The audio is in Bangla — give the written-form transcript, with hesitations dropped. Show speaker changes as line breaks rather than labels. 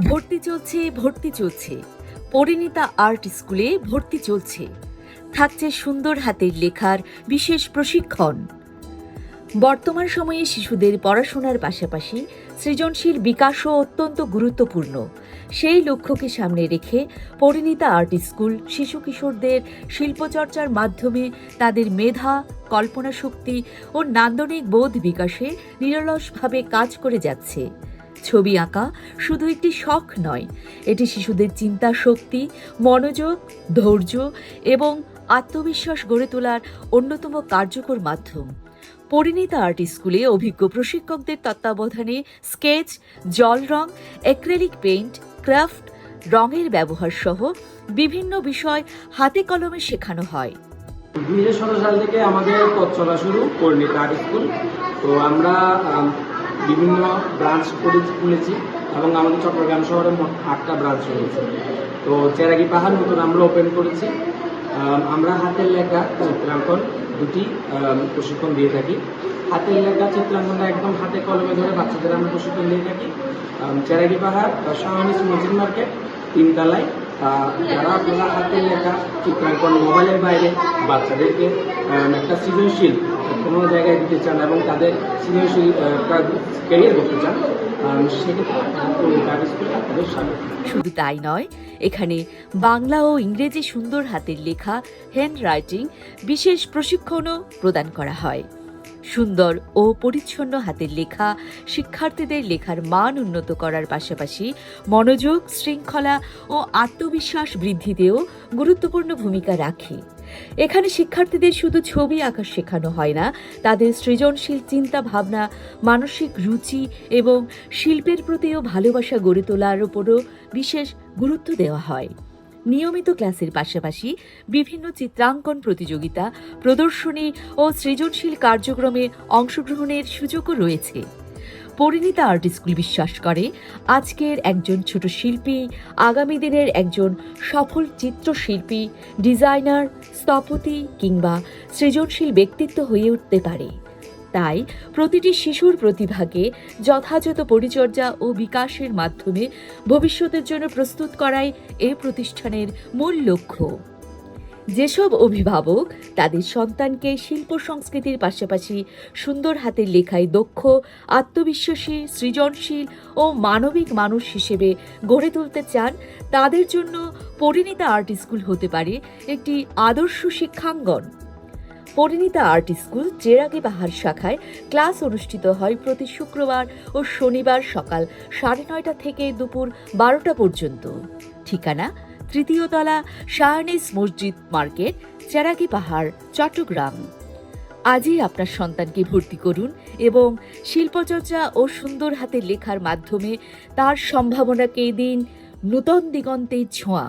ভর্তি চলছে। পরিণীতা আর্ট স্কুলে ভর্তি চলছে। থাকছে সুন্দর হাতের লেখার বিশেষ প্রশিক্ষণ। বর্তমান সময়ে শিশুদের পড়াশোনার পাশাপাশি সৃজনশীল বিকাশও অত্যন্ত গুরুত্বপূর্ণ। সেই লক্ষ্যকে সামনে রেখে পরিণীতা আর্ট স্কুল শিশু কিশোরদের শিল্পচর্চার মাধ্যমে তাদের মেধা, কল্পনা শক্তি ও নান্দনিক বোধ বিকাশে নিরলসভাবে কাজ করে যাচ্ছে। ছবি আঁকা শুধু একটি শখ নয়, এটি শিশুদের চিন্তা শক্তি, মনোযোগ, ধৈর্য এবং আত্মবিশ্বাস গড়ে তোলার অন্যতম কার্যকর মাধ্যম। পরিণীতা আর্ট স্কুলে অভিজ্ঞ প্রশিক্ষকদের তত্ত্বাবধানে স্কেচ, জল রং, অ্যাক্রিলিক পেইন্ট, ক্রাফট, রঙের ব্যবহার সহ বিভিন্ন বিষয় হাতে কলমে শেখানো হয়।
2017 সাল থেকে আমাদের পথ চলা শুরু পরিণীতা আর্ট স্কুল। তো আমরা বিভিন্ন ব্রাঞ্চ খুলেছি এবং আমাদের চট্টগ্রাম শহরে মোট 8টা ব্রাঞ্চ রয়েছে। তো চেরাগি পাহাড় নতুন আমরা ওপেন করেছি। আমরা হাতের লেখা চিত্রাঙ্কন দুটি প্রশিক্ষণ দিয়ে থাকি। হাতের লেখা চিত্রাঙ্কনটা একদম হাতে কলমে ধরে বাচ্চাদের আমরা প্রশিক্ষণ দিয়ে থাকি। চেরাগি পাহাড় শাহনিস মসজিদ মার্কেট 3 তলায়। যারা আপনারা হাতের লেখা চিত্রাঙ্কন মোবাইলের বাইরে বাচ্চাদেরকে একটা সৃজনশীল কোনো জায়গায় দিতে চান এবং তাদের সৃজনশীল ক্যারিয়ার করতে চান,
শুধু তাই নয়, এখানে বাংলা ও ইংরেজি সুন্দর হাতের লেখা, হ্যান্ড রাইটিং বিশেষ প্রশিক্ষণও প্রদান করা হয়। সুন্দর ও পরিচ্ছন্ন হাতের লেখা শিক্ষার্থীদের লেখার মান উন্নত করার পাশাপাশি মনোযোগ, শৃঙ্খলা ও আত্মবিশ্বাস বৃদ্ধিতেও গুরুত্বপূর্ণ ভূমিকা রাখে। এখানে শিক্ষার্থীদের শুধু ছবি আঁকা শেখানো হয় না, তাদের সৃজনশীল চিন্তা ভাবনা, মানসিক রুচি এবং শিল্পের প্রতিও ভালোবাসা গড়ে তোলার উপরও বিশেষ গুরুত্ব দেওয়া হয়। নিয়মিত ক্লাসের পাশাপাশি বিভিন্ন চিত্রাঙ্কন প্রতিযোগিতা, প্রদর্শনী ও সৃজনশীল কার্যক্রমে অংশগ্রহণের সুযোগও রয়েছে। পরিণীতা আর্ট স্কুল বিশ্বাস করে, আজকের একজন ছোট শিল্পী আগামী দিনের একজন সফল চিত্রশিল্পী, ডিজাইনার, স্থপতি কিংবা সৃজনশীল ব্যক্তিত্ব হয়ে উঠতে পারে। তাই প্রতিটি শিশুর প্রতিভাকে যথাযথ পরিচর্যা ও বিকাশের মাধ্যমে ভবিষ্যতের জন্য প্রস্তুত করাই এই প্রতিষ্ঠানের মূল লক্ষ্য। যেসব অভিভাবক তাদের সন্তানকে শিল্প সংস্কৃতির পাশাপাশি সুন্দর হাতের লেখায় দক্ষ, আত্মবিশ্বাসী, সৃজনশীল ও মানবিক মানুষ হিসেবে গড়ে তুলতে চান, তাদের জন্য পরিণীতা আর্ট স্কুল হতে পারে একটি আদর্শ শিক্ষাঙ্গন। পরিণীতা আর্ট স্কুল চেরাগি পাহাড় শাখায় ক্লাস অনুষ্ঠিত হয় প্রতি শুক্রবার ও শনিবার সকাল 9:30 থেকে দুপুর 12টা পর্যন্ত। ঠিকানা 3য় তলা, শাহনিস মসজিদ মার্কেট, চেরাগি পাহাড়, চট্টগ্রাম। আজই আপনার সন্তানকে ভর্তি করুন এবং শিল্পচর্চা ও সুন্দর হাতের লেখার মাধ্যমে তার সম্ভাবনাকে দিন নূতন দিগন্তে ছোঁয়া।